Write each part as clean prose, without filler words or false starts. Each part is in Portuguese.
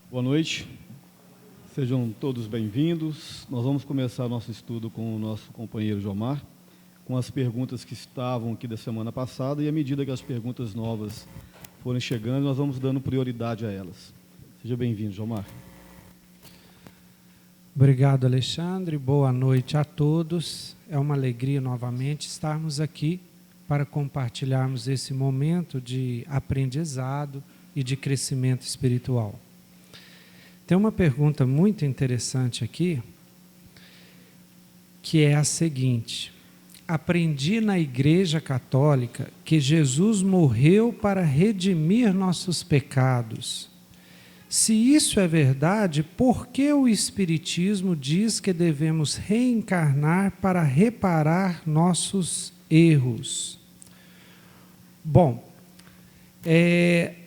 Boa noite, sejam todos bem-vindos. Nós vamos começar nosso estudo com o nosso companheiro Jomar, com as perguntas que estavam aqui da semana passada, e à medida que as perguntas novas forem chegando, nós vamos dando prioridade a elas. Seja bem-vindo, Jomar. Obrigado, Alexandre. Boa noite a todos. É uma alegria novamente estarmos aqui para compartilharmos esse momento de aprendizado e de crescimento espiritual. Tem uma pergunta muito interessante aqui, que é a seguinte: aprendi na Igreja Católica que Jesus morreu para redimir nossos pecados. Se isso é verdade, por que o Espiritismo diz que devemos reencarnar para reparar nossos erros? Bom,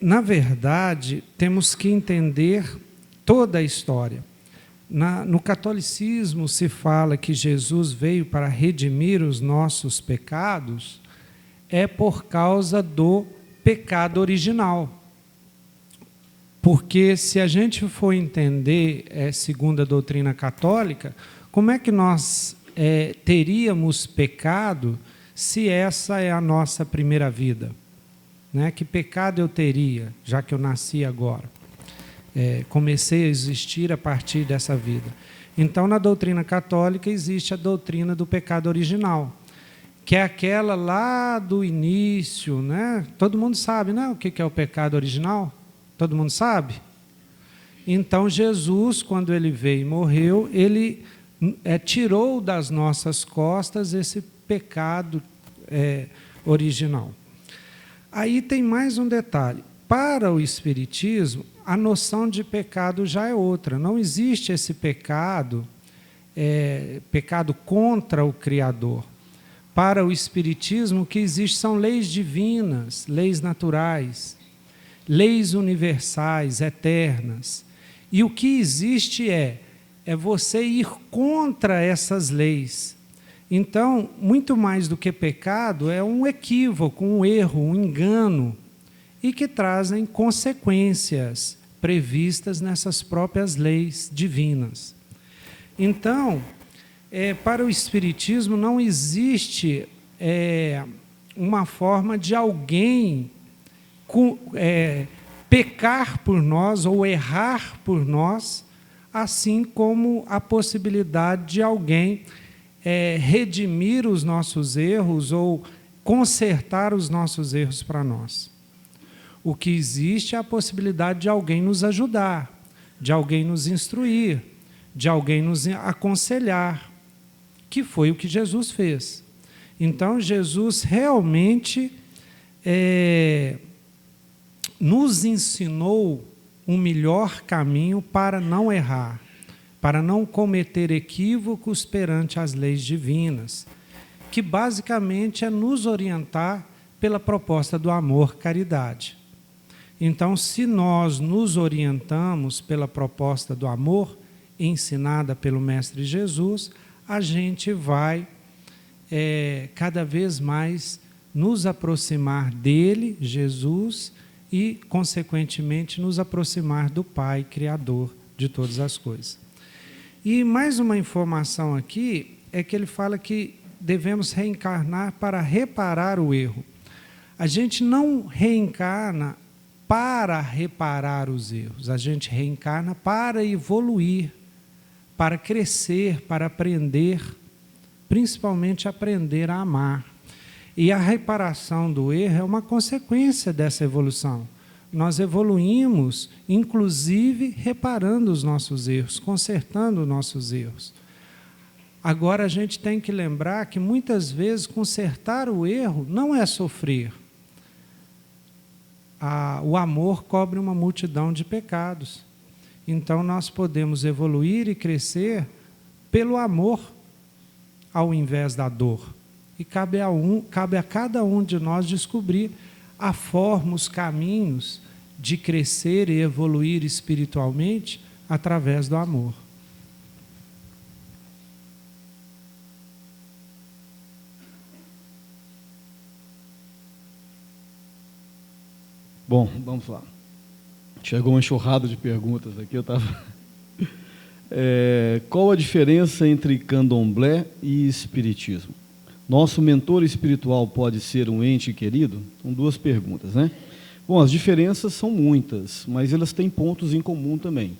na verdade, temos que entender toda a história. No catolicismo se fala que Jesus veio para redimir os nossos pecados, é por causa do pecado original. Porque se a gente for entender, segundo a doutrina católica, como é que nós teríamos pecado se essa é a nossa primeira vida? Né? Que pecado eu teria, já que eu nasci agora? Comecei a existir a partir dessa vida. Então, na doutrina católica, existe a doutrina do pecado original, que é aquela lá do início, né? Todo mundo sabe, né, o que é o pecado original? Todo mundo sabe? Então, Jesus, quando ele veio e morreu, ele tirou das nossas costas esse pecado original. Aí tem mais um detalhe. Para o Espiritismo, a noção de pecado já é outra. Não existe esse pecado, pecado contra o Criador. Para o Espiritismo, o que existe são leis divinas, leis naturais, leis universais, eternas. E o que existe é você ir contra essas leis. Então, muito mais do que pecado, é um equívoco, um erro, um engano, e que trazem consequências previstas nessas próprias leis divinas. Então, para o Espiritismo não existe uma forma de alguém pecar por nós ou errar por nós, assim como a possibilidade de alguém redimir os nossos erros ou consertar os nossos erros para nós. O que existe é a possibilidade de alguém nos ajudar, de alguém nos instruir, de alguém nos aconselhar, que foi o que Jesus fez. Então, Jesus realmente nos ensinou um melhor caminho para não errar, para não cometer equívocos perante as leis divinas, que basicamente é nos orientar pela proposta do amor-caridade. Então, se nós nos orientamos pela proposta do amor, ensinada pelo Mestre Jesus, a gente vai cada vez mais nos aproximar dele, Jesus, e, consequentemente, nos aproximar do Pai, Criador de todas as coisas. E mais uma informação aqui, é que ele fala que devemos reencarnar para reparar o erro. A gente não reencarna para reparar os erros, a gente reencarna para evoluir, para crescer, para aprender, principalmente aprender a amar. E a reparação do erro é uma consequência dessa evolução. Nós evoluímos, inclusive, reparando os nossos erros, consertando os nossos erros. Agora, a gente tem que lembrar que, muitas vezes, consertar o erro não é sofrer. O amor cobre uma multidão de pecados. Então, nós podemos evoluir e crescer pelo amor, ao invés da dor. E cabe a cada um de nós descobrir a forma, os caminhos de crescer e evoluir espiritualmente através do amor. Bom, vamos lá. Chegou uma enxurrada de perguntas aqui, eu estava... qual a diferença entre candomblé e espiritismo? Nosso mentor espiritual pode ser um ente querido? São duas perguntas, né? Bom, as diferenças são muitas, mas elas têm pontos em comum também.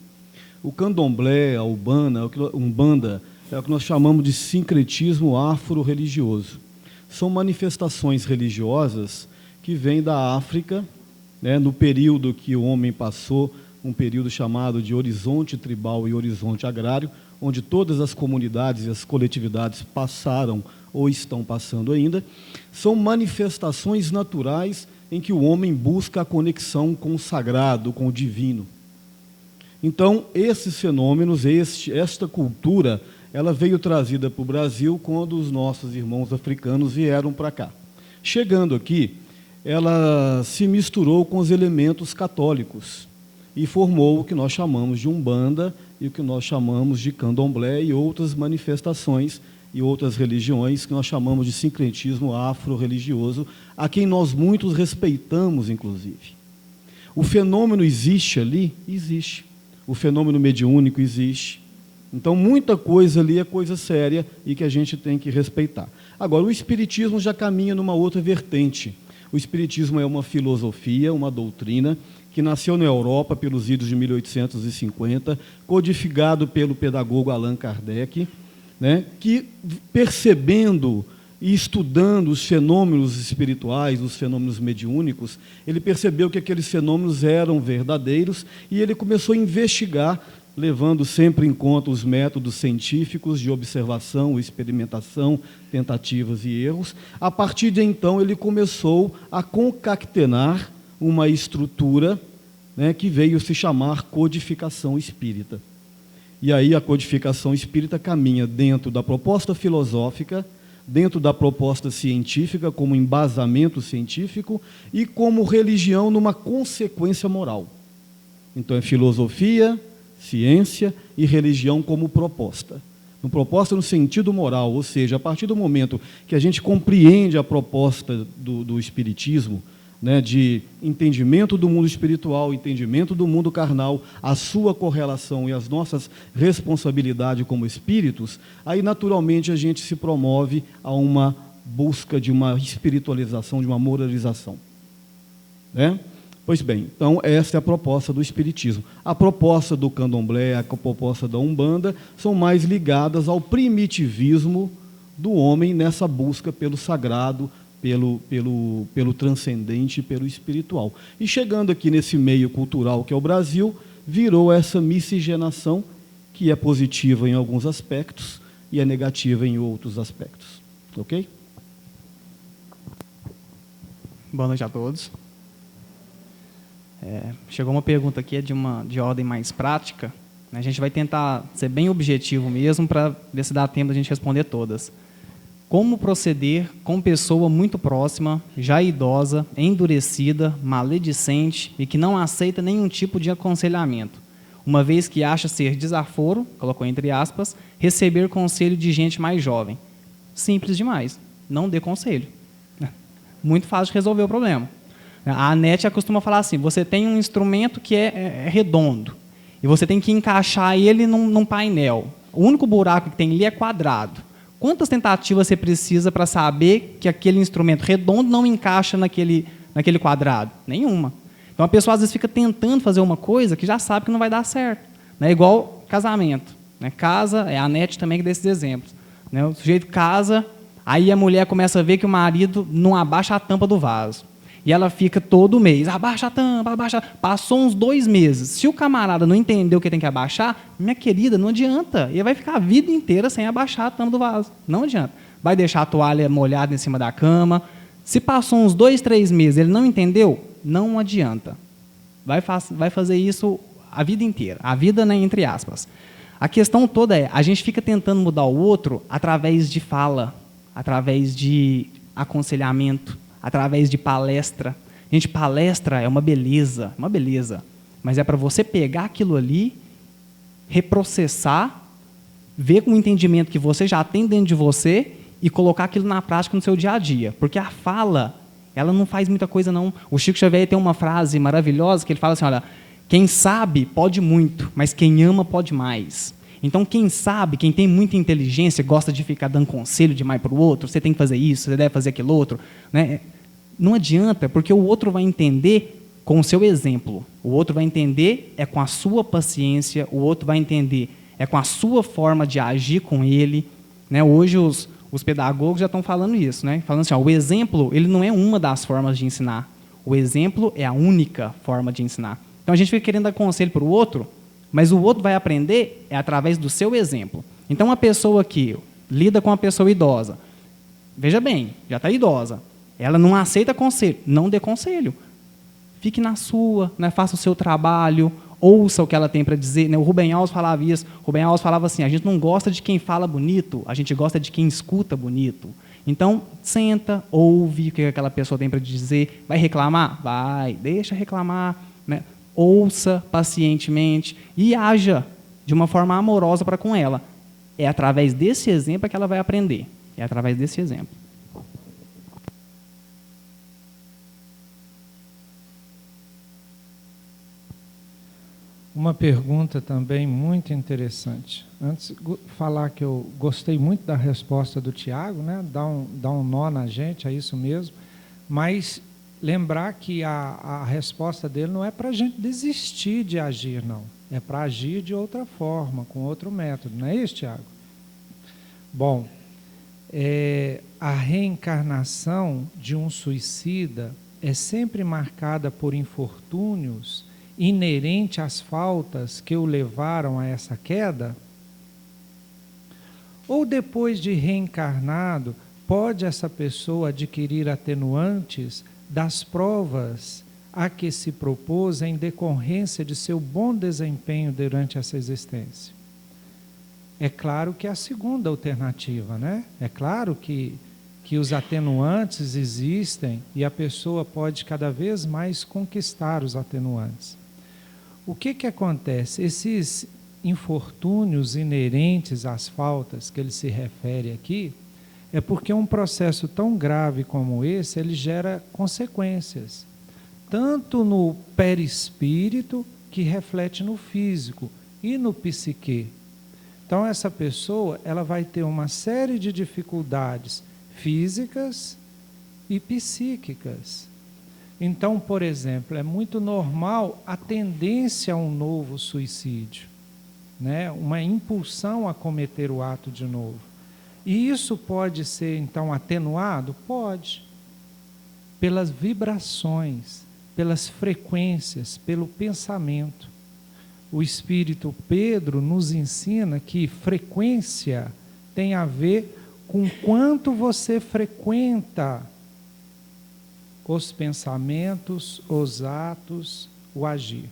O candomblé, a umbanda, é o que nós chamamos de sincretismo afro-religioso. São manifestações religiosas que vêm da África, né, no período que o homem passou, um período chamado de horizonte tribal e horizonte agrário, onde todas as comunidades e as coletividades passaram ou estão passando ainda, são manifestações naturais em que o homem busca a conexão com o sagrado, com o divino. Então, esses fenômenos, esta cultura, ela veio trazida para o Brasil quando os nossos irmãos africanos vieram para cá. Chegando aqui, ela se misturou com os elementos católicos e formou o que nós chamamos de umbanda e o que nós chamamos de candomblé e outras manifestações e outras religiões que nós chamamos de sincretismo afro-religioso, a quem nós muitos respeitamos, inclusive. O fenômeno existe ali? Existe. O fenômeno mediúnico existe. Então, muita coisa ali é coisa séria e que a gente tem que respeitar. Agora, o espiritismo já caminha numa outra vertente. O espiritismo é uma filosofia, uma doutrina, que nasceu na Europa pelos idos de 1850, codificado pelo pedagogo Allan Kardec, né, que, percebendo e estudando os fenômenos espirituais, os fenômenos mediúnicos, ele percebeu que aqueles fenômenos eram verdadeiros e ele começou a investigar, levando sempre em conta os métodos científicos de observação, experimentação, tentativas e erros. A partir de então, ele começou a concatenar uma estrutura, né, que veio se chamar codificação espírita. E aí a codificação espírita caminha dentro da proposta filosófica, dentro da proposta científica, como embasamento científico, e como religião numa consequência moral. Então é filosofia, ciência e religião como proposta. Proposta no sentido moral, ou seja, a partir do momento que a gente compreende a proposta do espiritismo, né, de entendimento do mundo espiritual, entendimento do mundo carnal, a sua correlação e as nossas responsabilidades como espíritos, aí naturalmente a gente se promove a uma busca de uma espiritualização, de uma moralização. Né? Pois bem, então essa é a proposta do espiritismo. A proposta do candomblé, a proposta da umbanda, são mais ligadas ao primitivismo do homem nessa busca pelo sagrado, pelo transcendente e pelo espiritual. E chegando aqui nesse meio cultural que é o Brasil, virou essa miscigenação que é positiva em alguns aspectos e é negativa em outros aspectos. Ok? Boa noite a todos. Chegou uma pergunta aqui de ordem mais prática. A gente vai tentar ser bem objetivo mesmo para ver se dá tempo de a gente responder todas. Como proceder com pessoa muito próxima, já idosa, endurecida, maledicente e que não aceita nenhum tipo de aconselhamento, uma vez que acha ser desaforo, colocou entre aspas, receber conselho de gente mais jovem? Simples demais, não dê conselho. Muito fácil de resolver o problema. A Anete costuma falar assim, você tem um instrumento que é redondo e você tem que encaixar ele num painel. O único buraco que tem ali é quadrado. Quantas tentativas você precisa para saber que aquele instrumento redondo não encaixa naquele quadrado? Nenhuma. Então, a pessoa, às vezes, fica tentando fazer uma coisa que já sabe que não vai dar certo. É igual casamento. Casa, a Anete também que dá esses exemplos. O sujeito casa, aí a mulher começa a ver que o marido não abaixa a tampa do vaso. E ela fica todo mês, abaixa a tampa, abaixa. Passou uns 2 meses. Se o camarada não entendeu que tem que abaixar, minha querida, não adianta. Ele vai ficar a vida inteira sem abaixar a tampa do vaso. Não adianta. Vai deixar a toalha molhada em cima da cama. Se passou uns 2, 3 meses, ele não entendeu, não adianta. Vai fazer isso a vida inteira. A vida, né, entre aspas. A questão toda é, a gente fica tentando mudar o outro através de fala, através de aconselhamento, através de palestra. Gente, palestra é uma beleza, mas é para você pegar aquilo ali, reprocessar, ver com o entendimento que você já tem dentro de você e colocar aquilo na prática no seu dia a dia. Porque a fala, ela não faz muita coisa, não. O Chico Xavier tem uma frase maravilhosa que ele fala assim, olha, Quem sabe pode muito, mas quem ama pode mais. Então, quem sabe, quem tem muita inteligência, gosta de ficar dando conselho demais para o outro, você tem que fazer isso, você deve fazer aquilo outro, né? Não adianta, porque o outro vai entender com o seu exemplo. O outro vai entender com a sua paciência, o outro vai entender com a sua forma de agir com ele, né? Hoje os pedagogos já estão falando isso, né? Falando assim, o exemplo ele não é uma das formas de ensinar. O exemplo é a única forma de ensinar. Então, a gente fica querendo dar conselho para o outro, mas o outro vai aprender através do seu exemplo. Então, uma pessoa que lida com uma pessoa idosa, veja bem, já está idosa, ela não aceita conselho, não dê conselho. Fique na sua, né? Faça o seu trabalho, ouça o que ela tem para dizer. Né? O Rubem Alves falava isso. Rubem Alves falava assim, a gente não gosta de quem fala bonito, a gente gosta de quem escuta bonito. Então, senta, ouve o que aquela pessoa tem para dizer. Vai reclamar? Vai, deixa reclamar. Né? Ouça pacientemente e haja de uma forma amorosa para com ela. É através desse exemplo que ela vai aprender. É através desse exemplo. Uma pergunta também muito interessante. Antes de falar que eu gostei muito da resposta do Tiago, né? Dá um nó na gente, é isso mesmo. Mas lembrar que a resposta dele não é para a gente desistir de agir, não. É para agir de outra forma, com outro método. Não é isso, Tiago? Bom, a reencarnação de um suicida é sempre marcada por infortúnios inerente às faltas que o levaram a essa queda? Ou depois de reencarnado, pode essa pessoa adquirir atenuantes das provas a que se propôs em decorrência de seu bom desempenho durante essa existência? É claro que é a segunda alternativa, né? É claro que os atenuantes existem e a pessoa pode cada vez mais conquistar os atenuantes. O que acontece? Esses infortúnios inerentes às faltas que ele se refere aqui, é porque um processo tão grave como esse, ele gera consequências, tanto no perispírito, que reflete no físico, e no psique. Então, essa pessoa ela vai ter uma série de dificuldades físicas e psíquicas. Então, por exemplo, é muito normal a tendência a um novo suicídio, né? Uma impulsão a cometer o ato de novo. E isso pode ser, então, atenuado? Pode. Pelas vibrações, pelas frequências, pelo pensamento. O Espírito Pedro nos ensina que frequência tem a ver com quanto você frequenta os pensamentos, os atos, o agir.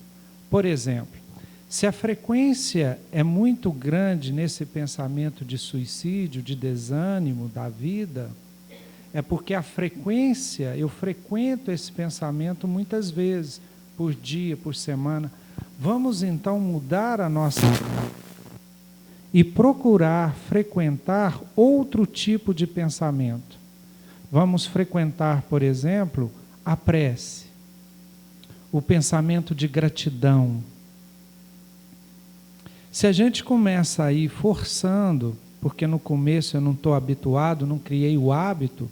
Por exemplo, se a frequência é muito grande nesse pensamento de suicídio, de desânimo da vida, é porque a frequência, eu frequento esse pensamento muitas vezes, por dia, por semana. Vamos então mudar a nossa e procurar frequentar outro tipo de pensamento. Vamos frequentar, por exemplo, a prece, o pensamento de gratidão. Se a gente começa a ir forçando, porque no começo eu não estou habituado, não criei o hábito,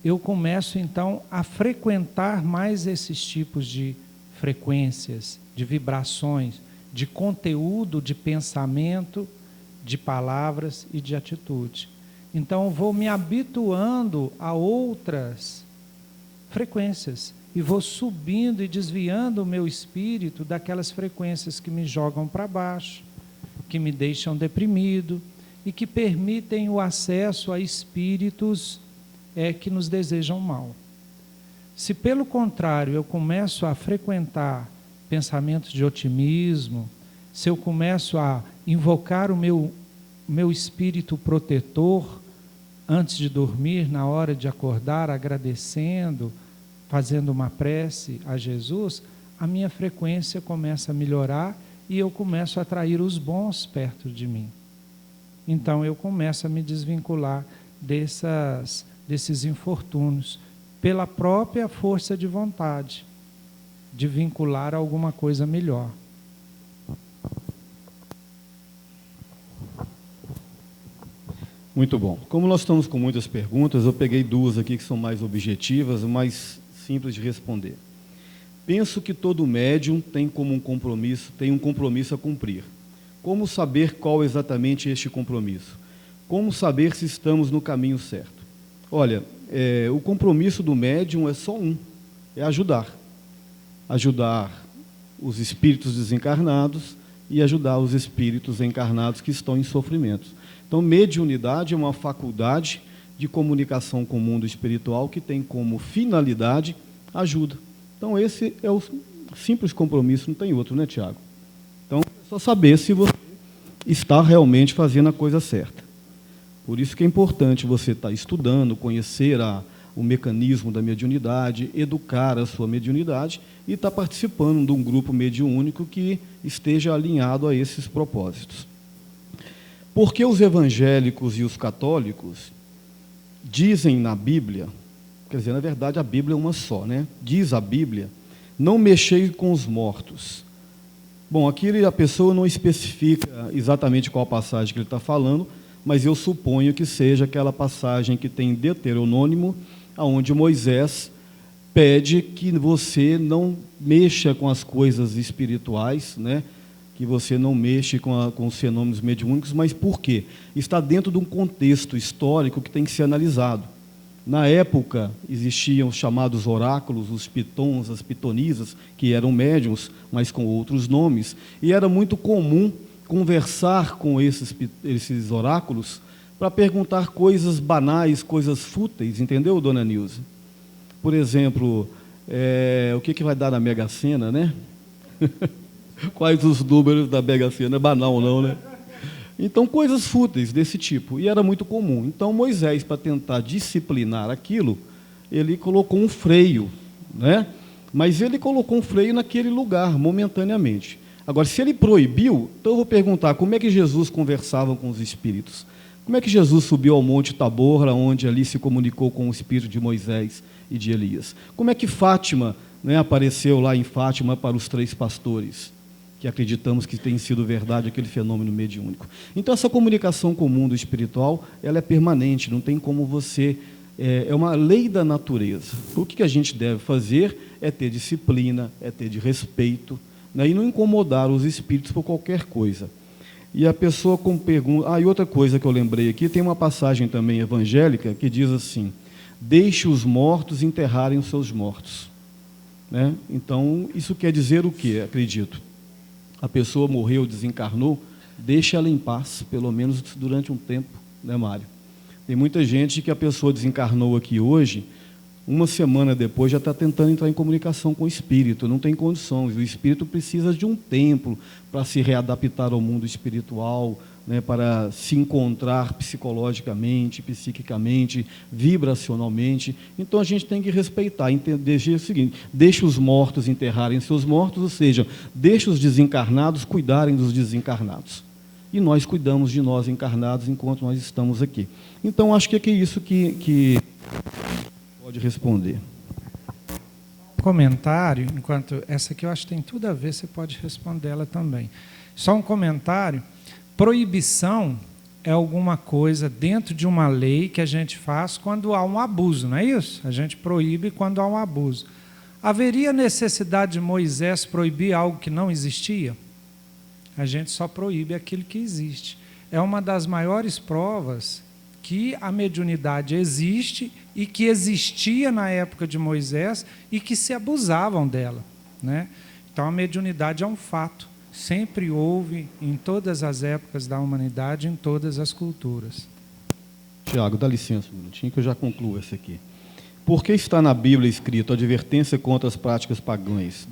eu começo então a frequentar mais esses tipos de frequências, de vibrações, de conteúdo, de pensamento, de palavras e de atitude. Então, eu vou me habituando a outras frequências e vou subindo e desviando o meu espírito daquelas frequências que me jogam para baixo, que me deixam deprimido e que permitem o acesso a espíritos que nos desejam mal. Se, pelo contrário, eu começo a frequentar pensamentos de otimismo, se eu começo a invocar o meu espírito protetor antes de dormir, na hora de acordar, agradecendo, fazendo uma prece a Jesus, a minha frequência começa a melhorar e eu começo a atrair os bons perto de mim. Então eu começo a me desvincular desses infortúnios pela própria força de vontade. de vincular a alguma coisa melhor. Muito bom. Como nós estamos com muitas perguntas, eu peguei duas aqui que são mais objetivas, mais simples de responder. Penso que todo médium tem um compromisso a cumprir. Como saber qual exatamente este compromisso? Como saber se estamos no caminho certo? Olha, o compromisso do médium é só um, é ajudar. Ajudar os espíritos desencarnados e ajudar os espíritos encarnados que estão em sofrimentos. Então, mediunidade é uma faculdade de comunicação com o mundo espiritual que tem como finalidade ajuda. Então, esse é o simples compromisso, não tem outro, né, Tiago? Então, é só saber se você está realmente fazendo a coisa certa. Por isso que é importante você estar estudando, conhecer o mecanismo da mediunidade, educar a sua mediunidade e estar participando de um grupo mediúnico que esteja alinhado a esses propósitos. Porque os evangélicos e os católicos dizem na Bíblia, quer dizer, na verdade a Bíblia é uma só, né? Diz a Bíblia, não mexei com os mortos. Bom, aqui a pessoa não especifica exatamente qual passagem que ele está falando, mas eu suponho que seja aquela passagem que tem em Deuteronômio, onde Moisés pede que você não mexa com as coisas espirituais, né? Que você não mexe com os fenômenos mediúnicos, mas por quê? Está dentro de um contexto histórico que tem que ser analisado. Na época, existiam os chamados oráculos, os pitons, as pitonisas, que eram médiuns, mas com outros nomes, e era muito comum conversar com esses oráculos para perguntar coisas banais, coisas fúteis, entendeu, dona Nilza? Por exemplo, o que vai dar na Mega Sena, né? Quais os números da Mega Sena? É banal não, né? Então, coisas fúteis desse tipo, e era muito comum. Então, Moisés, para tentar disciplinar aquilo, ele colocou um freio, né? Mas ele colocou um freio naquele lugar, momentaneamente. Agora, se ele proibiu, então eu vou perguntar, como é que Jesus conversava com os espíritos? Como é que Jesus subiu ao Monte Tabor, onde ali se comunicou com o espírito de Moisés e de Elias? Como é que Fátima, né, apareceu lá em Fátima para os 3 pastores? Que acreditamos que tem sido verdade aquele fenômeno mediúnico. Então, essa comunicação com o mundo espiritual, ela é permanente, não tem como você... É uma lei da natureza. O que a gente deve fazer é ter disciplina, é ter de respeito, né, e não incomodar os espíritos por qualquer coisa. E a pessoa com pergunta... e outra coisa que eu lembrei aqui, tem uma passagem também evangélica que diz assim, deixe os mortos enterrarem os seus mortos. Né? Então, isso quer dizer o quê, acredito? A pessoa morreu, desencarnou, deixa ela em paz, pelo menos durante um tempo, né, Mário? Tem muita gente que a pessoa desencarnou aqui hoje, uma semana depois já está tentando entrar em comunicação com o espírito, não tem condições. O espírito precisa de um tempo para se readaptar ao mundo espiritual, né, para se encontrar psicologicamente, psiquicamente, vibracionalmente. Então a gente tem que respeitar, entender o seguinte: deixe os mortos enterrarem seus mortos, ou seja, deixe os desencarnados cuidarem dos desencarnados. E nós cuidamos de nós encarnados enquanto nós estamos aqui. Então acho que é isso que pode responder. Comentário, enquanto essa aqui eu acho que tem tudo a ver, você pode responder ela também. Só um comentário. Proibição é alguma coisa dentro de uma lei que a gente faz quando há um abuso, não é isso? A gente proíbe quando há um abuso. Haveria necessidade de Moisés proibir algo que não existia? A gente só proíbe aquilo que existe. É uma das maiores provas que a mediunidade existe e que existia na época de Moisés e que se abusavam dela, né? Então, a mediunidade é um fato. Sempre houve em todas as épocas da humanidade, em todas as culturas. Tiago, dá licença um minutinho que eu já concluo essa aqui. Por que está na Bíblia escrito advertência contra as práticas pagãs?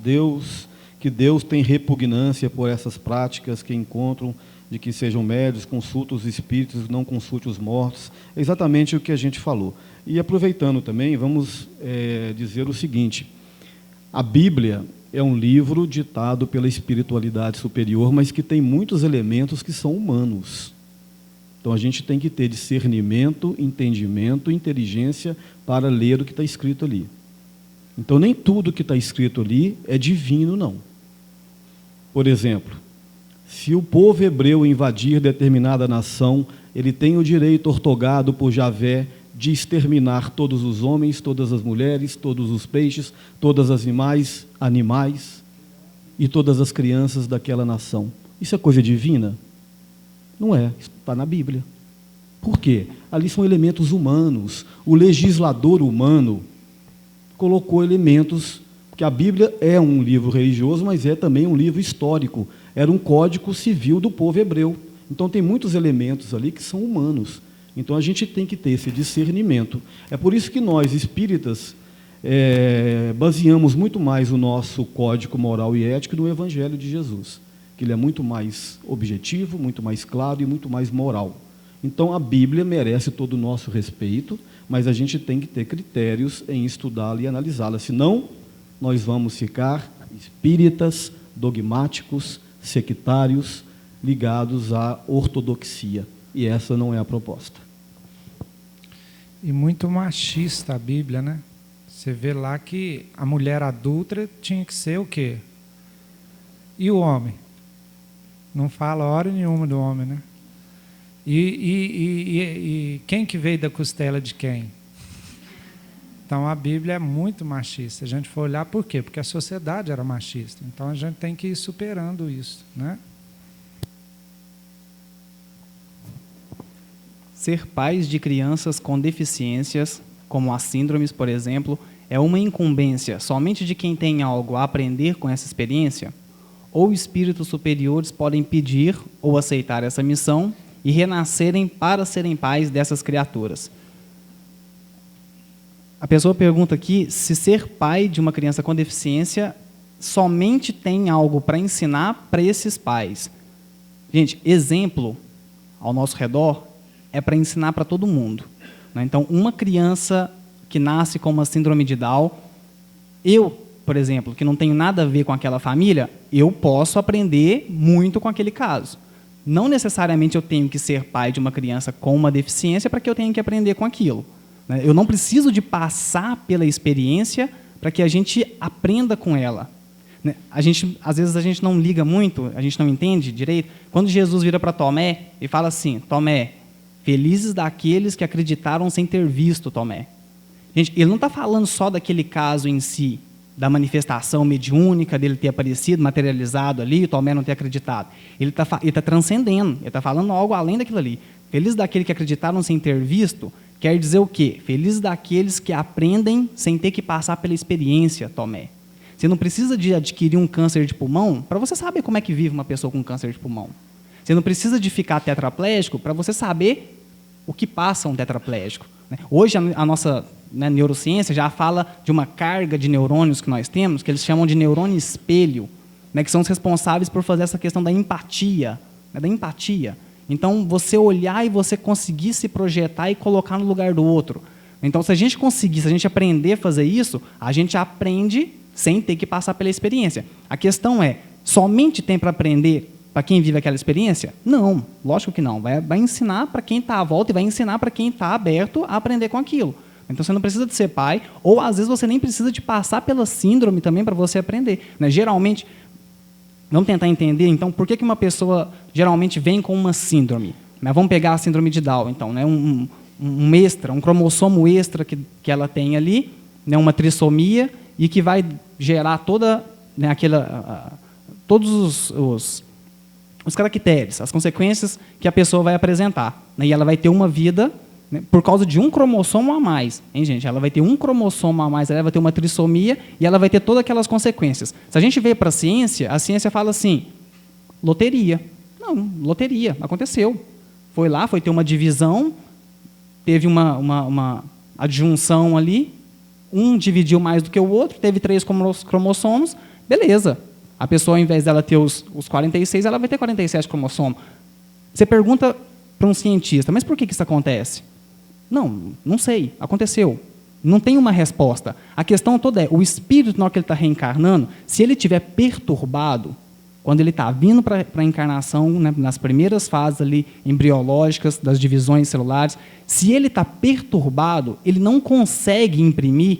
Que Deus tem repugnância por essas práticas que encontram de que sejam médios, consulte os espíritos, não consulte os mortos. É exatamente o que a gente falou. E aproveitando também, vamos dizer o seguinte: a Bíblia é um livro ditado pela espiritualidade superior, mas que tem muitos elementos que são humanos. Então a gente tem que ter discernimento, entendimento, inteligência para ler o que está escrito ali. Então, nem tudo que está escrito ali é divino, não. Por exemplo, se o povo hebreu invadir determinada nação, ele tem o direito ortogado por Javé de exterminar todos os homens, todas as mulheres, todos os peixes, todas as animais e todas as crianças daquela nação. Isso é coisa divina? Não é, está na Bíblia. Por quê? Ali são elementos humanos. O legislador humano colocou elementos, porque a Bíblia é um livro religioso, mas é também um livro histórico. Era um código civil do povo hebreu. Então tem muitos elementos ali que são humanos. Então a gente tem que ter esse discernimento. É por isso que nós, espíritas, baseamos muito mais o nosso código moral e ético no Evangelho de Jesus, que ele é muito mais objetivo, muito mais claro e muito mais moral. Então a Bíblia merece todo o nosso respeito, mas a gente tem que ter critérios em estudá-la e analisá-la, senão nós vamos ficar espíritas, dogmáticos, sectários, ligados à ortodoxia, e essa não é a proposta. E muito machista a Bíblia, né? Você vê lá que a mulher adúltera tinha que ser o quê? E o homem? Não fala hora nenhuma do homem, né? E quem que veio da costela de quem? Então a Bíblia é muito machista. Se a gente for olhar por quê? Porque a sociedade era machista. Então a gente tem que ir superando isso, né? Ser pais de crianças com deficiências, como as síndromes, por exemplo, é uma incumbência somente de quem tem algo a aprender com essa experiência? Ou espíritos superiores podem pedir ou aceitar essa missão e renascerem para serem pais dessas criaturas? A pessoa pergunta aqui se ser pai de uma criança com deficiência somente tem algo para ensinar para esses pais. Gente, exemplo ao nosso redor é para ensinar para todo mundo, né? Então, uma criança que nasce com uma síndrome de Down, eu, por exemplo, que não tenho nada a ver com aquela família, eu posso aprender muito com aquele caso. Não necessariamente eu tenho que ser pai de uma criança com uma deficiência para que eu tenha que aprender com aquilo, né? Eu não preciso de passar pela experiência para que a gente aprenda com ela, né? Às vezes a gente não liga muito, a gente não entende direito. Quando Jesus vira para Tomé e fala assim: Tomé, felizes daqueles que acreditaram sem ter visto, Tomé. Gente, ele não está falando só daquele caso em si, da manifestação mediúnica, dele ter aparecido, materializado ali, o Tomé não ter acreditado. Ele está transcendendo, ele está falando algo além daquilo ali. Felizes daqueles que acreditaram sem ter visto, quer dizer o quê? Felizes daqueles que aprendem sem ter que passar pela experiência, Tomé. Você não precisa de adquirir um câncer de pulmão para você saber como é que vive uma pessoa com câncer de pulmão. Você não precisa de ficar tetraplégico para você saber o que passa um tetraplégico, né? Hoje a nossa, né, neurociência já fala de uma carga de neurônios que nós temos, que eles chamam de neurônio espelho, né, que são os responsáveis por fazer essa questão da empatia, né, da empatia. Então, você olhar e você conseguir se projetar e colocar no lugar do outro. Então, se a gente conseguir, se a gente aprender a fazer isso, a gente aprende sem ter que passar pela experiência. A questão é, somente tem para aprender para quem vive aquela experiência? Não, lógico que não. Vai ensinar para quem está à volta e vai ensinar para quem está aberto a aprender com aquilo. Então, você não precisa de ser pai, ou às vezes você nem precisa de passar pela síndrome também para você aprender, né? Geralmente, vamos tentar entender, então, por que uma pessoa geralmente vem com uma síndrome? Mas vamos pegar a síndrome de Down, então, né? Um extra, um cromossomo extra que ela tem ali, né? Uma trissomia, e que vai gerar toda, né, todos os caracteres, as consequências que a pessoa vai apresentar, né? E ela vai ter uma vida, né, por causa de um cromossomo a mais, hein, gente? Ela vai ter um cromossomo a mais, ela vai ter uma trissomia e ela vai ter todas aquelas consequências. Se a gente veio para a ciência fala assim, loteria. Não, loteria, aconteceu. Foi lá, foi ter uma divisão, teve uma adjunção ali, um dividiu mais do que o outro, teve 3 cromossomos, beleza. A pessoa, ao invés dela ter os 46, ela vai ter 47 cromossomos. Você pergunta para um cientista, mas por que isso acontece? Não sei, aconteceu. Não tem uma resposta. A questão toda é, o espírito, na hora que ele está reencarnando, se ele estiver perturbado, quando ele está vindo para a encarnação, né, nas primeiras fases ali, embriológicas, das divisões celulares, se ele está perturbado, ele não consegue imprimir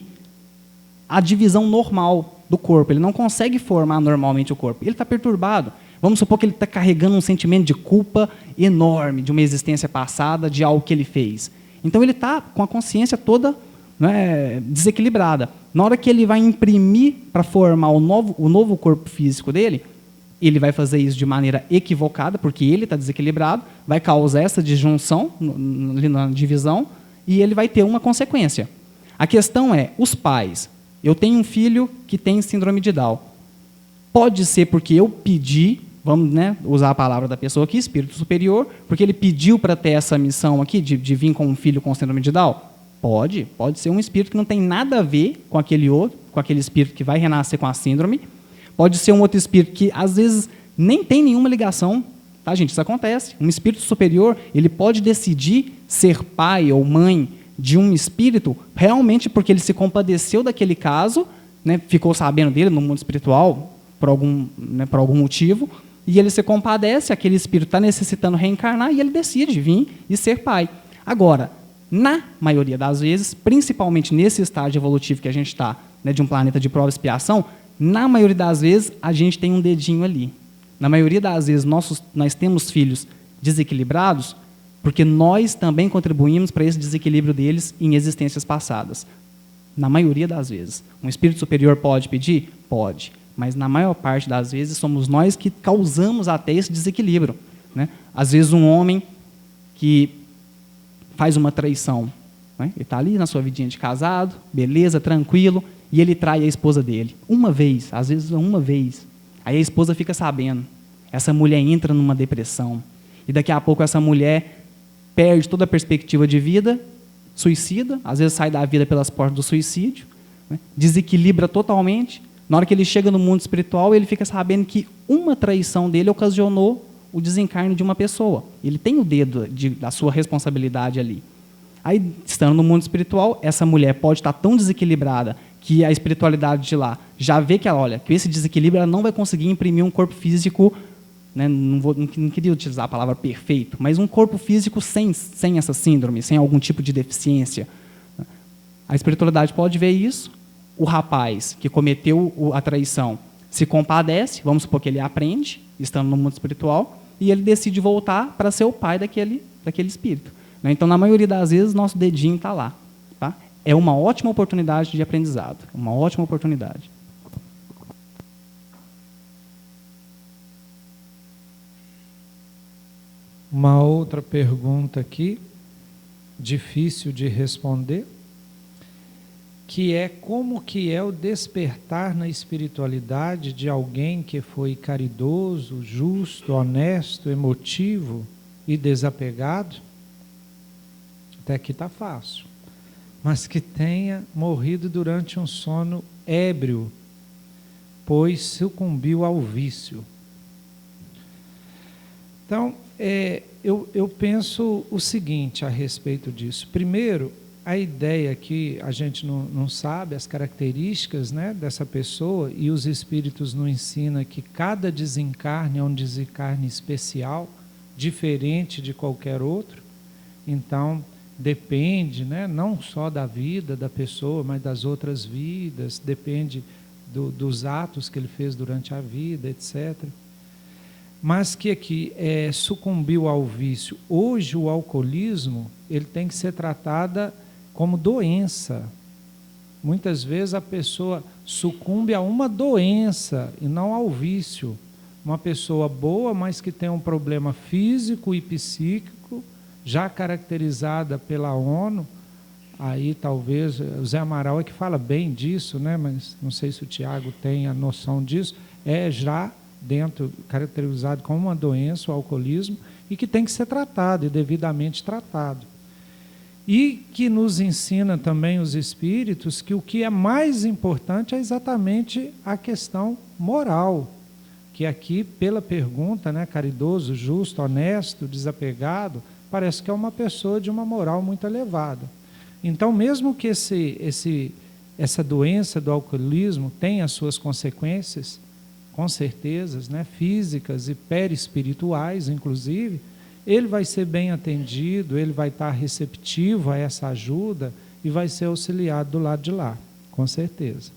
a divisão normal do corpo, ele não consegue formar normalmente o corpo, ele está perturbado. Vamos supor que ele está carregando um sentimento de culpa enorme, de uma existência passada, de algo que ele fez. Então ele está com a consciência toda, né, desequilibrada. Na hora que ele vai imprimir para formar o novo corpo físico dele, ele vai fazer isso de maneira equivocada, porque ele está desequilibrado, vai causar essa disjunção na divisão, e ele vai ter uma consequência. A questão é, os pais, eu tenho um filho que tem síndrome de Down. Pode ser porque eu pedi, vamos, né, usar a palavra da pessoa aqui, espírito superior, porque ele pediu para ter essa missão aqui, de vir com um filho com síndrome de Down? Pode ser um espírito que não tem nada a ver com aquele outro, com aquele espírito que vai renascer com a síndrome. Pode ser um outro espírito que, às vezes, nem tem nenhuma ligação. Tá, gente? Isso acontece. Um espírito superior, ele pode decidir ser pai ou mãe de um espírito realmente porque ele se compadeceu daquele caso, né, ficou sabendo dele no mundo espiritual por algum motivo, e ele se compadece, aquele espírito está necessitando reencarnar e ele decide vir e ser pai. Agora, na maioria das vezes, principalmente nesse estágio evolutivo que a gente está, né, de um planeta de prova e expiação, na maioria das vezes, a gente tem um dedinho ali. Na maioria das vezes, nós temos filhos desequilibrados porque nós também contribuímos para esse desequilíbrio deles em existências passadas. Na maioria das vezes. Um espírito superior pode pedir? Pode. Mas, na maior parte das vezes, somos nós que causamos até esse desequilíbrio, né? Às vezes, um homem que faz uma traição, né? Ele está ali na sua vidinha de casado, beleza, tranquilo, e ele trai a esposa dele. Uma vez, às vezes uma vez. Aí a esposa fica sabendo. Essa mulher entra numa depressão. E daqui a pouco essa mulher perde toda a perspectiva de vida, suicida, às vezes sai da vida pelas portas do suicídio, né? Desequilibra totalmente. Na hora que ele chega no mundo espiritual, ele fica sabendo que uma traição dele ocasionou o desencarne de uma pessoa. Ele tem o dedo da sua responsabilidade ali. Aí, estando no mundo espiritual, essa mulher pode estar tão desequilibrada que a espiritualidade de lá já vê que, olha, que esse desequilíbrio ela não vai conseguir imprimir um corpo físico, né, não queria utilizar a palavra perfeito, mas um corpo físico sem essa síndrome, sem algum tipo de deficiência. A espiritualidade pode ver isso, o rapaz que cometeu a traição se compadece, vamos supor que ele aprende, estando no mundo espiritual, e ele decide voltar para ser o pai daquele espírito. Então, na maioria das vezes, nosso dedinho está lá. Tá? É uma ótima oportunidade de aprendizado, uma ótima oportunidade. Uma outra pergunta aqui, difícil de responder, que é como que é o despertar na espiritualidade de alguém que foi caridoso, justo, honesto, emotivo e desapegado? Até aqui está fácil. Mas que tenha morrido durante um sono ébrio, pois sucumbiu ao vício. Então, eu penso o seguinte a respeito disso. Primeiro, a ideia que a gente não sabe as características, né, dessa pessoa, e os espíritos nos ensinam que cada desencarne é um desencarne especial, diferente de qualquer outro. Então, depende, né, não só da vida da pessoa, mas das outras vidas, depende dos atos que ele fez durante a vida, etc. Mas que aqui sucumbiu ao vício. Hoje o alcoolismo ele tem que ser tratada como doença. Muitas vezes a pessoa sucumbe a uma doença e não ao vício. Uma pessoa boa, mas que tem um problema físico e psíquico, já caracterizada pela ONU, aí talvez o Zé Amaral é que fala bem disso, né? Mas não sei se o Tiago tem a noção disso, já dentro, caracterizado como uma doença, o alcoolismo, e que tem que ser tratado e devidamente tratado. E que nos ensina também os espíritos que o que é mais importante é exatamente a questão moral, que aqui, pela pergunta, né, caridoso, justo, honesto, desapegado, parece que é uma pessoa de uma moral muito elevada. Então, mesmo que essa doença do alcoolismo tenha as suas consequências, com certeza, né, físicas e perispirituais, inclusive, ele vai ser bem atendido, ele vai estar receptivo a essa ajuda e vai ser auxiliado do lado de lá, Com certeza.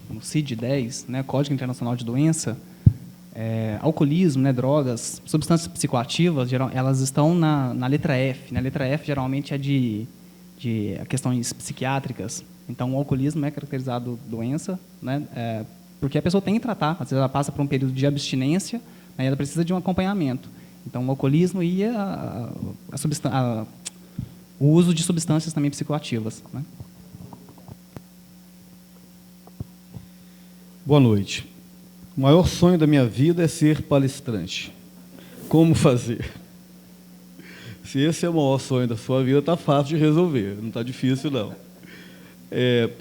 No CID-10, né, Código Internacional de Doença, alcoolismo, né, drogas, substâncias psicoativas, elas estão na letra F. Na letra F, geralmente, é de questões psiquiátricas. Então, o alcoolismo é caracterizado doença, né, porque a pessoa tem que tratar. Às vezes, ela passa por um período de abstinência, né, e ela precisa de um acompanhamento. Então, o alcoolismo e o uso de substâncias também psicoativas, né? Boa noite. O maior sonho da minha vida é ser palestrante. Como fazer? Se esse é o maior sonho da sua vida, está fácil de resolver, não está difícil, não.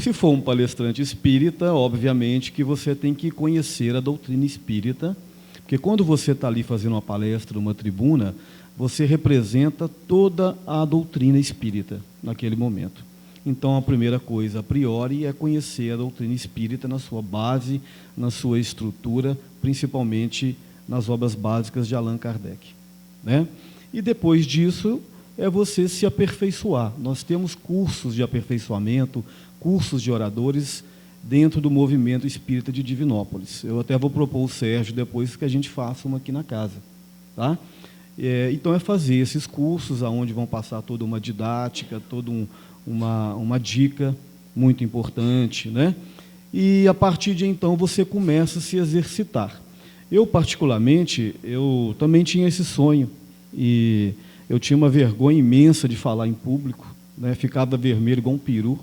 Se for um palestrante espírita, obviamente que você tem que conhecer a doutrina espírita, porque quando você está ali fazendo uma palestra, uma tribuna, você representa toda a doutrina espírita naquele momento. Então, a primeira coisa, a priori, é conhecer a doutrina espírita na sua base, na sua estrutura, principalmente nas obras básicas de Allan Kardec, né? E depois disso, é você se aperfeiçoar. Nós temos cursos de aperfeiçoamento, cursos de oradores dentro do movimento espírita de Divinópolis. Eu até vou propor ao Sérgio depois que a gente faça uma aqui na casa, tá? Então, é fazer esses cursos onde vão passar toda uma didática, toda uma dica muito importante, né? E, a partir de então, você começa a se exercitar. Eu, particularmente, eu também tinha esse sonho, e eu tinha uma vergonha imensa de falar em público, né? Ficava vermelho igual um peru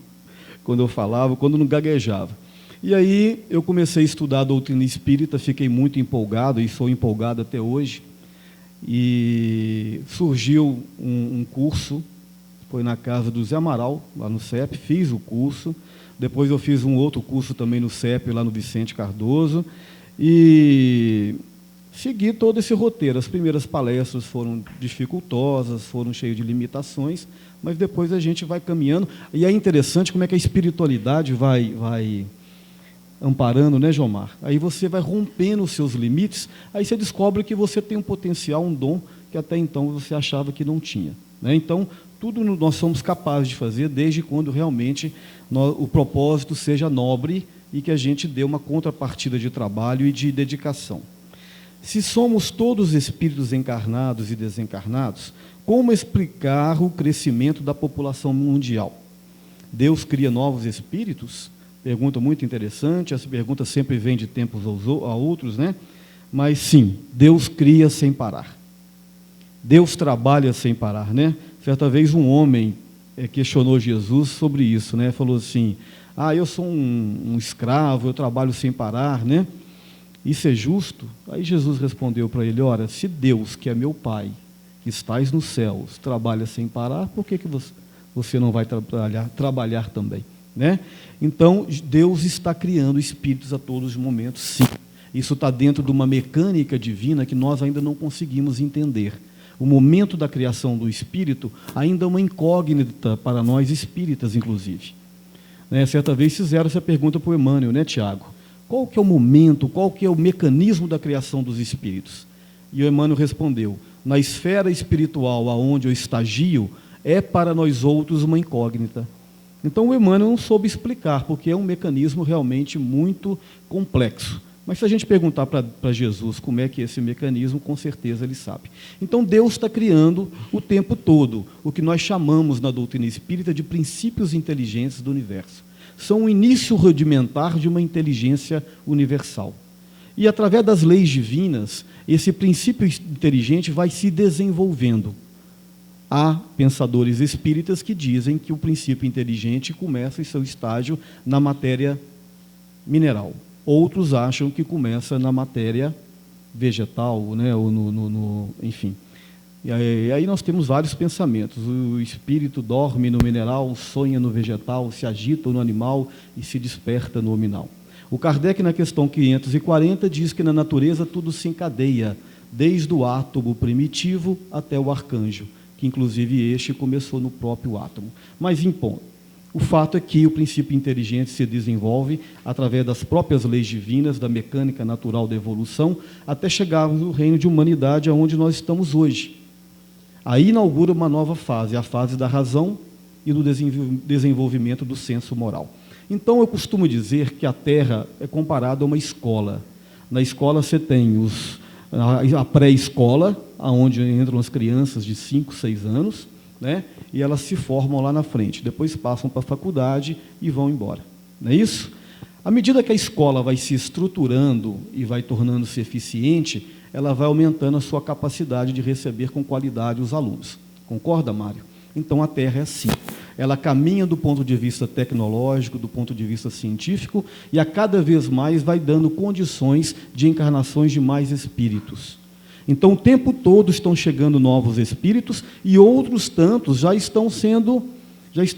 quando eu falava, quando não gaguejava. E aí eu comecei a estudar a doutrina espírita, fiquei muito empolgado, e sou empolgado até hoje, e surgiu um curso, foi na casa do Zé Amaral, lá no CEP, fiz o curso, depois eu fiz um outro curso também no CEP, lá no Vicente Cardoso, e segui todo esse roteiro. As primeiras palestras foram dificultosas, foram cheias de limitações, mas depois a gente vai caminhando, e é interessante como é que a espiritualidade vai amparando, né, Jomar? Aí você vai rompendo os seus limites, aí você descobre que você tem um potencial, um dom, que até então você achava que não tinha, né? Então, tudo nós somos capazes de fazer, desde quando realmente o propósito seja nobre e que a gente dê uma contrapartida de trabalho e de dedicação. Se somos todos espíritos encarnados e desencarnados, como explicar o crescimento da população mundial? Deus cria novos espíritos? Pergunta muito interessante, essa pergunta sempre vem de tempos a outros, né? Mas sim, Deus cria sem parar. Deus trabalha sem parar, né? Certa vez um homem questionou Jesus sobre isso, né? Falou assim: eu sou um escravo, eu trabalho sem parar, né? Isso é justo? Aí Jesus respondeu para ele: ora, se Deus, que é meu Pai, que estais nos céus, trabalha sem parar, por que você não vai trabalhar também, né? Então, Deus está criando espíritos a todos os momentos, sim. Isso está dentro de uma mecânica divina que nós ainda não conseguimos entender. O momento da criação do espírito ainda é uma incógnita para nós espíritas, inclusive. Certa vez fizeram essa pergunta para o Emmanuel, né, Tiago? Qual que é o momento, qual que é o mecanismo da criação dos espíritos? E o Emmanuel respondeu: na esfera espiritual aonde eu estagio, é para nós outros uma incógnita. Então o Emmanuel não soube explicar, porque é um mecanismo realmente muito complexo. Mas se a gente perguntar para Jesus como é que é esse mecanismo, com certeza ele sabe. Então Deus está criando o tempo todo o que nós chamamos na doutrina espírita de princípios inteligentes do universo. São o início rudimentar de uma inteligência universal. E através das leis divinas, esse princípio inteligente vai se desenvolvendo. Há pensadores espíritas que dizem que o princípio inteligente começa em seu estágio na matéria mineral. Outros acham que começa na matéria vegetal, né, ou enfim. E aí nós temos vários pensamentos. O espírito dorme no mineral, sonha no vegetal, se agita no animal e se desperta no hominal. O Kardec, na questão 540, diz que na natureza tudo se encadeia, desde o átomo primitivo até o arcanjo, que inclusive este começou no próprio átomo. Mas, o fato é que o princípio inteligente se desenvolve através das próprias leis divinas, da mecânica natural da evolução, até chegarmos no reino de humanidade, onde nós estamos hoje. Aí inaugura uma nova fase, a fase da razão, e no desenvolvimento do senso moral. Então, eu costumo dizer que a Terra é comparada a uma escola. Na escola você tem a pré-escola, onde entram as crianças de 5, 6 anos, né? E elas se formam lá na frente. Depois passam para a faculdade e vão embora. Não é isso? À medida que a escola vai se estruturando e vai tornando-se eficiente, ela vai aumentando a sua capacidade de receber com qualidade os alunos. Concorda, Mário? Então, a Terra é assim. Ela caminha do ponto de vista tecnológico, do ponto de vista científico, e a cada vez mais vai dando condições de encarnações de mais espíritos. Então, o tempo todo estão chegando novos espíritos e outros tantos já estão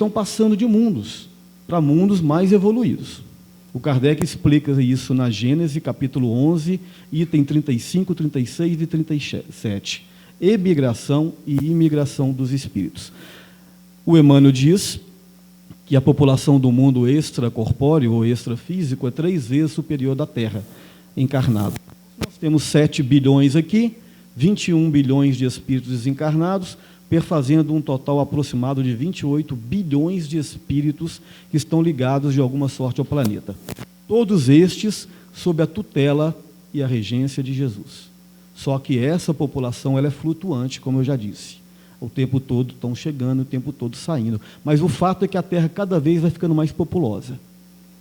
passando de mundos para mundos mais evoluídos. O Kardec explica isso na Gênesis, capítulo 11, item 35, 36 e 37. Emigração e imigração dos espíritos. O Emmanuel diz que a população do mundo extracorpóreo ou extrafísico é 3 vezes superior da Terra, encarnado. Nós temos 7 bilhões aqui, 21 bilhões de espíritos desencarnados, perfazendo um total aproximado de 28 bilhões de espíritos que estão ligados de alguma sorte ao planeta. Todos estes sob a tutela e a regência de Jesus. Só que essa população ela é flutuante, como eu já disse. O tempo todo estão chegando, o tempo todo saindo. Mas o fato é que a Terra cada vez vai ficando mais populosa.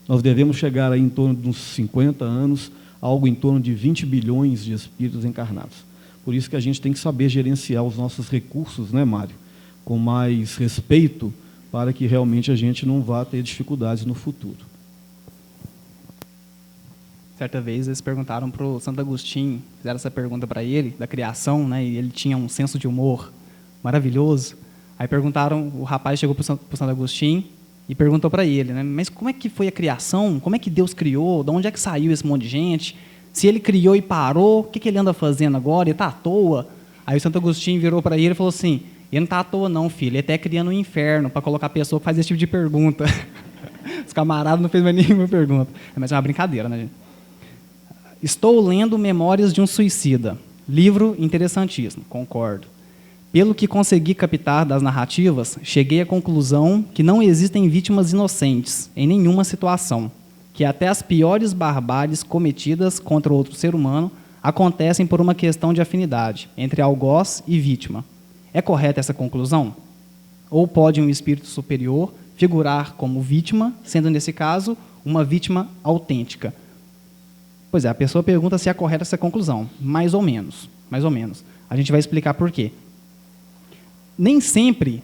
Nós devemos chegar aí em torno de uns 50 anos, algo em torno de 20 bilhões de espíritos encarnados. Por isso que a gente tem que saber gerenciar os nossos recursos, né, Mário? Com mais respeito, para que realmente a gente não vá ter dificuldades no futuro. Certa vez eles perguntaram para o Santo Agostinho, fizeram essa pergunta para ele, da criação, né, e ele tinha um senso de humor maravilhoso. Aí perguntaram, o rapaz chegou para o Santo Agostinho e perguntou para ele, né, mas como é que foi a criação? Como é que Deus criou? De onde é que saiu esse monte de gente? Se ele criou e parou, o que ele anda fazendo agora? Ele está à toa? Aí o Santo Agostinho virou para ele e falou assim, ele não está à toa não, filho, ele está criando um inferno para colocar a pessoa que faz esse tipo de pergunta. Os camaradas não fez mais nenhuma pergunta. Mas é uma brincadeira, né, gente? Estou lendo Memórias de um Suicida. Livro interessantíssimo, concordo. Pelo que consegui captar das narrativas, cheguei à conclusão que não existem vítimas inocentes em nenhuma situação, que até as piores barbáries cometidas contra outro ser humano acontecem por uma questão de afinidade entre algoz e vítima. É correta essa conclusão? Ou pode um espírito superior figurar como vítima, sendo, nesse caso, uma vítima autêntica? Pois é, a pessoa pergunta se é correta essa conclusão. Mais ou menos. Mais ou menos. A gente vai explicar por quê. Nem sempre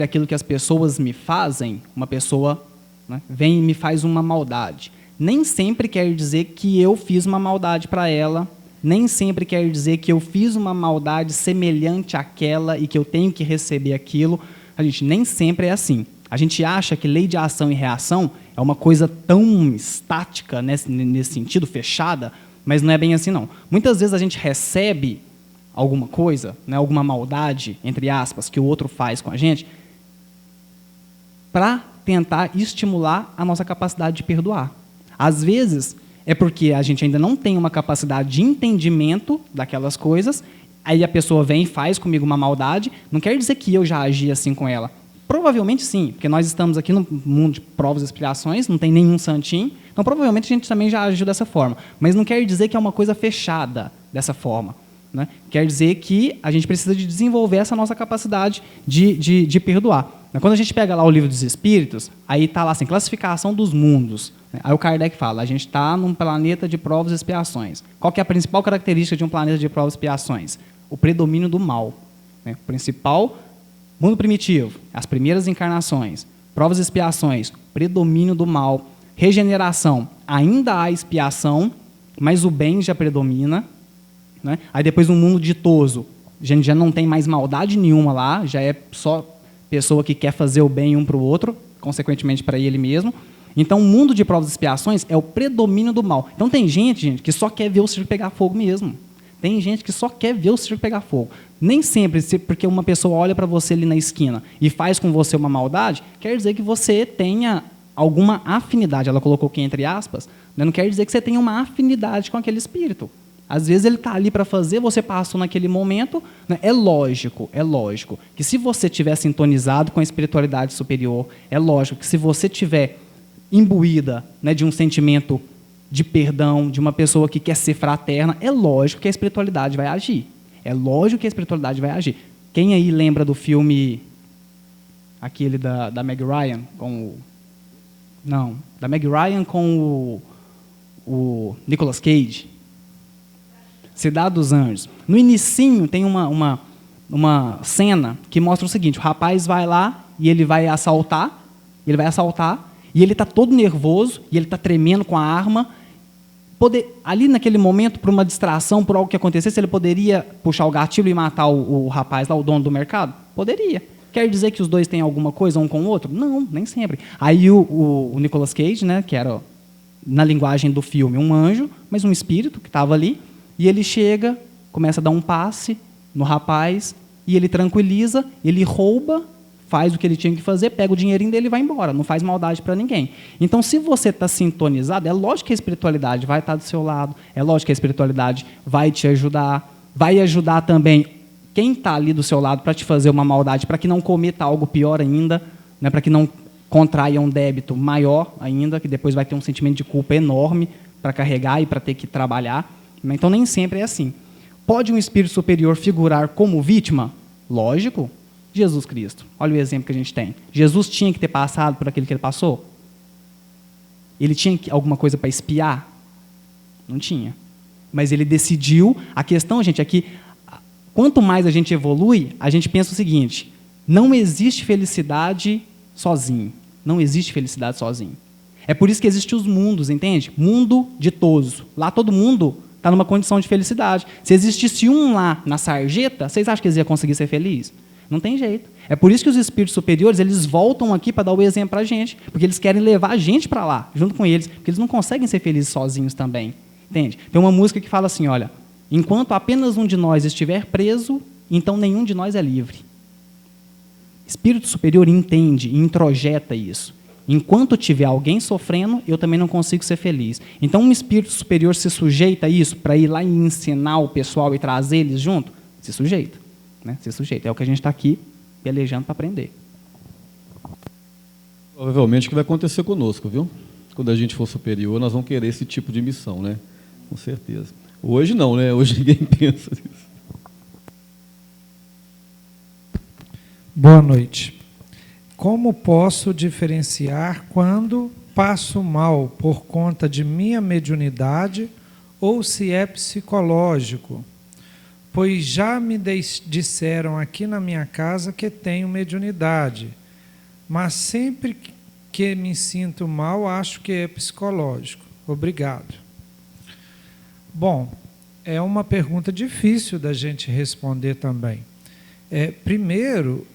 aquilo que as pessoas me fazem, uma pessoa, né, vem e me faz uma maldade. Nem sempre quer dizer que eu fiz uma maldade para ela, nem sempre quer dizer que eu fiz uma maldade semelhante àquela e que eu tenho que receber aquilo. A gente nem sempre é assim. A gente acha que lei de ação e reação é uma coisa tão estática, nesse sentido, fechada, mas não é bem assim, não. Muitas vezes a gente recebe alguma coisa, né, alguma maldade, entre aspas, que o outro faz com a gente, para tentar estimular a nossa capacidade de perdoar. Às vezes, é porque a gente ainda não tem uma capacidade de entendimento daquelas coisas, aí a pessoa vem e faz comigo uma maldade, não quer dizer que eu já agi assim com ela. Provavelmente sim, porque nós estamos aqui no mundo de provas e expiações, não tem nenhum santinho, então provavelmente a gente também já agiu dessa forma. Mas não quer dizer que é uma coisa fechada dessa forma. Né? Quer dizer que a gente precisa de desenvolver essa nossa capacidade de perdoar. Quando a gente pega lá o Livro dos Espíritos, aí está lá assim, classificação dos mundos. Aí o Kardec fala, a gente está num planeta de provas e expiações. Qual que é a principal característica de um planeta de provas e expiações? O predomínio do mal. Né? O principal, mundo primitivo, as primeiras encarnações, provas e expiações, predomínio do mal, regeneração, ainda há expiação, mas o bem já predomina. Né? Aí depois no mundo ditoso, a gente já não tem mais maldade nenhuma lá, já é só pessoa que quer fazer o bem um para o outro, consequentemente para ele mesmo. Então o mundo de provas e expiações é o predomínio do mal. Então tem gente, que só quer ver o circo pegar fogo mesmo. Tem gente que só quer ver o circo pegar fogo. Nem sempre, porque uma pessoa olha para você ali na esquina e faz com você uma maldade, quer dizer que você tenha alguma afinidade. Ela colocou aqui entre aspas, né? Não quer dizer que você tenha uma afinidade com aquele espírito. Às vezes ele está ali para fazer, você passou naquele momento, né? É lógico que se você estiver sintonizado com a espiritualidade superior, é lógico que se você estiver imbuída, né, de um sentimento de perdão, de uma pessoa que quer ser fraterna, é lógico que a espiritualidade vai agir. É lógico que a espiritualidade vai agir. Quem aí lembra do filme, aquele da Meg Ryan, da Meg Ryan com o Nicolas Cage? Cidade dos Anjos. No inicinho tem uma cena que mostra o seguinte: o rapaz vai lá e ele vai assaltar, e ele está todo nervoso, e ele está tremendo com a arma. Ali naquele momento, por uma distração, por algo que acontecesse, ele poderia puxar o gatilho e matar o rapaz lá, o dono do mercado? Poderia. Quer dizer que os dois têm alguma coisa um com o outro? Não, nem sempre. Aí o Nicolas Cage, né, que era, na linguagem do filme, um anjo, mas um espírito que estava ali, e ele chega, começa a dar um passe no rapaz, e ele tranquiliza, ele rouba, faz o que ele tinha que fazer, pega o dinheirinho dele e vai embora, não faz maldade para ninguém. Então, se você está sintonizado, é lógico que a espiritualidade vai estar do seu lado, é lógico que a espiritualidade vai te ajudar, vai ajudar também quem está ali do seu lado para te fazer uma maldade, para que não cometa algo pior ainda, né, para que não contraia um débito maior ainda, que depois vai ter um sentimento de culpa enorme para carregar e para ter que trabalhar. Então, nem sempre é assim. Pode um espírito superior figurar como vítima? Lógico. Jesus Cristo. Olha o exemplo que a gente tem. Jesus tinha que ter passado por aquilo que ele passou? Ele tinha alguma coisa para espiar? Não tinha. Mas ele decidiu. A questão, gente, é que quanto mais a gente evolui, a gente pensa o seguinte: não existe felicidade sozinho. Não existe felicidade sozinho. É por isso que existem os mundos, entende? Mundo ditoso. Lá todo mundo está numa condição de felicidade. Se existisse um lá na sarjeta, vocês acham que eles iam conseguir ser felizes? Não tem jeito. É por isso que os espíritos superiores, eles voltam aqui para dar o exemplo para a gente, porque eles querem levar a gente para lá, junto com eles, porque eles não conseguem ser felizes sozinhos também. Entende? Tem uma música que fala assim, olha: enquanto apenas um de nós estiver preso, então nenhum de nós é livre. Espírito superior entende e introjeta isso. Enquanto tiver alguém sofrendo, eu também não consigo ser feliz. Então, um espírito superior se sujeita a isso, para ir lá e ensinar o pessoal e trazer eles junto? Se sujeita. Né? Se sujeita. É o que a gente está aqui pelejando para aprender. Provavelmente o que vai acontecer conosco, viu? Quando a gente for superior, nós vamos querer esse tipo de missão, né? Com certeza. Hoje não, né? Hoje ninguém pensa nisso. Boa noite. Como posso diferenciar quando passo mal por conta de minha mediunidade ou se é psicológico? Pois já me disseram aqui na minha casa que tenho mediunidade, mas sempre que me sinto mal, acho que é psicológico. Obrigado. Bom, é uma pergunta difícil da gente responder também. Primeiro,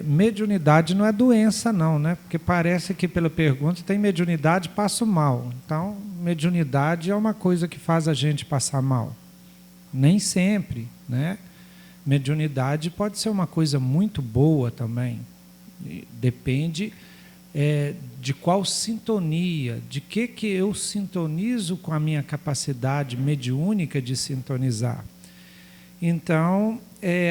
mediunidade não é doença não, né? Porque parece que pela pergunta tem mediunidade, passo mal. Então, mediunidade é uma coisa que faz a gente passar mal. Nem sempre, né? Mediunidade pode ser uma coisa muito boa também. Depende de qual sintonia, de que eu sintonizo com a minha capacidade mediúnica de sintonizar. Então,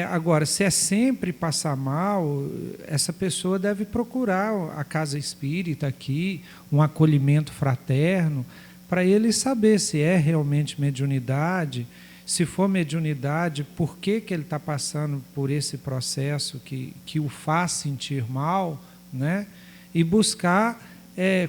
agora, se é sempre passar mal, essa pessoa deve procurar a casa espírita aqui, um acolhimento fraterno, para ele saber se é realmente mediunidade. Se for mediunidade, por que ele está passando por esse processo que o faz sentir mal, né? E buscar,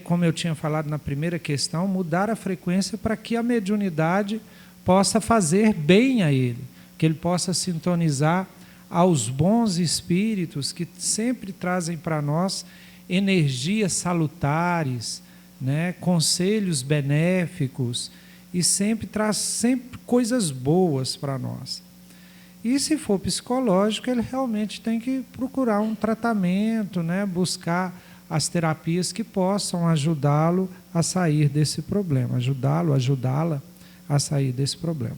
como eu tinha falado na primeira questão, mudar a frequência para que a mediunidade possa fazer bem a ele, que ele possa sintonizar aos bons espíritos que sempre trazem para nós energias salutares, né? Conselhos benéficos, e sempre traz coisas boas para nós. E se for psicológico, ele realmente tem que procurar um tratamento, né? Buscar as terapias que possam ajudá-lo a sair desse problema, ajudá-la a sair desse problema.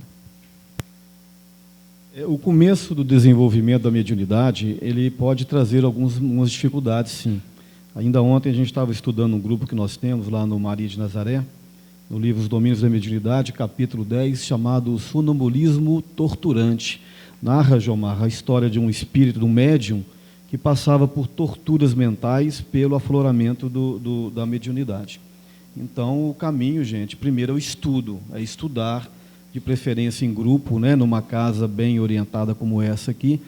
O começo do desenvolvimento da mediunidade, ele pode trazer algumas dificuldades, sim. Ainda ontem a gente estava estudando um grupo que nós temos lá no Maria de Nazaré, no livro Os Domínios da Mediunidade, capítulo 10, chamado Sonambulismo Torturante. Narra, Jomar, a história de um espírito, de um médium, que passava por torturas mentais pelo afloramento da mediunidade. Então, o caminho, gente, primeiro é o estudo, é estudar, de preferência em grupo, né, numa casa bem orientada como essa aqui,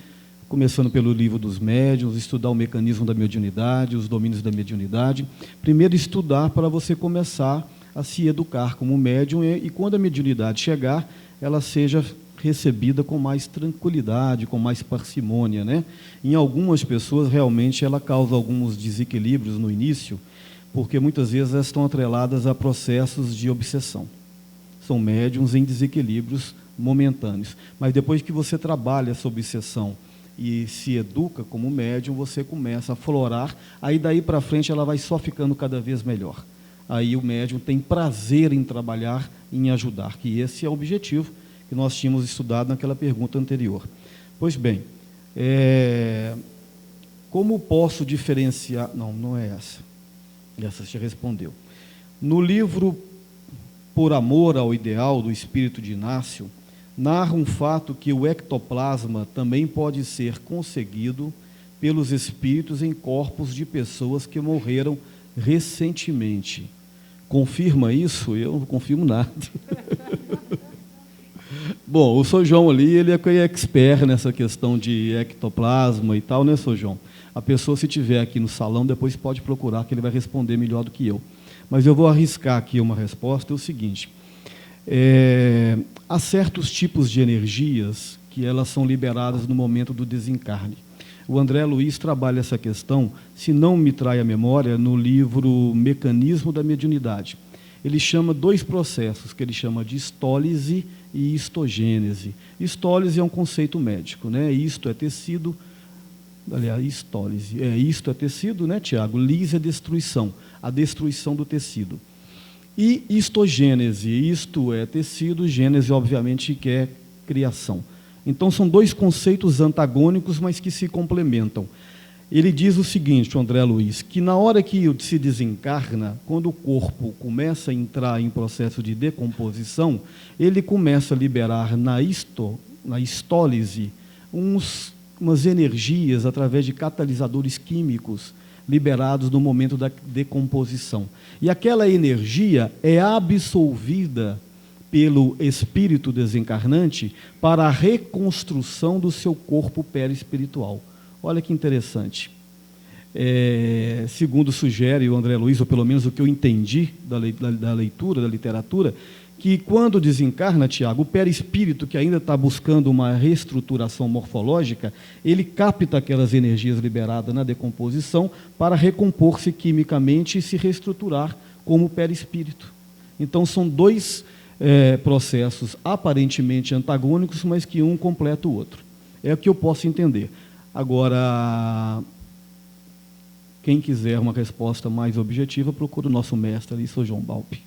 começando pelo livro dos médiuns, estudar o mecanismo da mediunidade, os domínios da mediunidade. Primeiro, estudar para você começar a se educar como médium e quando a mediunidade chegar, ela seja recebida com mais tranquilidade, com mais parcimônia, né? Em algumas pessoas, realmente, ela causa alguns desequilíbrios no início, porque muitas vezes elas estão atreladas a processos de obsessão. São médiums em desequilíbrios momentâneos. Mas depois que você trabalha essa obsessão e se educa como médium, você começa a aflorar, aí daí para frente ela vai só ficando cada vez melhor. Aí o médium tem prazer em trabalhar, em ajudar, que esse é o objetivo que nós tínhamos estudado naquela pergunta anterior. Pois bem, como posso diferenciar... Não é essa. Essa você respondeu. No livro Por Amor ao Ideal, do Espírito de Inácio, narra um fato que o ectoplasma também pode ser conseguido pelos espíritos em corpos de pessoas que morreram recentemente. Confirma isso? Eu não confirmo nada. Bom, o Sr. João ali, ele é expert nessa questão de ectoplasma e tal, né, Sr. João? A pessoa, se estiver aqui no salão, depois pode procurar, que ele vai responder melhor do que eu. Mas eu vou arriscar aqui uma resposta, é o seguinte: há certos tipos de energias que elas são liberadas no momento do desencarne. O André Luiz trabalha essa questão, se não me trai a memória, no livro Mecanismo da Mediunidade. Ele chama dois processos, que ele chama de histólise e histogênese. Histólise é um conceito médico, né? Isto é tecido, aliás, histólise, isto é tecido, né, Tiago? Lise é destruição, a destruição do tecido. E histogênese, isto é tecido, gênese, obviamente, que é criação. Então, são dois conceitos antagônicos, mas que se complementam. Ele diz o seguinte, o André Luiz, que na hora que se desencarna, quando o corpo começa a entrar em processo de decomposição, ele começa a liberar na histólise umas energias através de catalisadores químicos liberados no momento da decomposição. E aquela energia é absorvida pelo espírito desencarnante para a reconstrução do seu corpo perispiritual. Olha que interessante. Segundo sugere o André Luiz, ou pelo menos o que eu entendi da leitura, da literatura, que quando desencarna, Tiago, o perispírito, que ainda está buscando uma reestruturação morfológica, ele capta aquelas energias liberadas na decomposição para recompor-se quimicamente e se reestruturar como perispírito. Então, são dois processos aparentemente antagônicos, mas que um completa o outro. É o que eu posso entender. Agora, quem quiser uma resposta mais objetiva, procura o nosso mestre ali, Sr. João Balpe.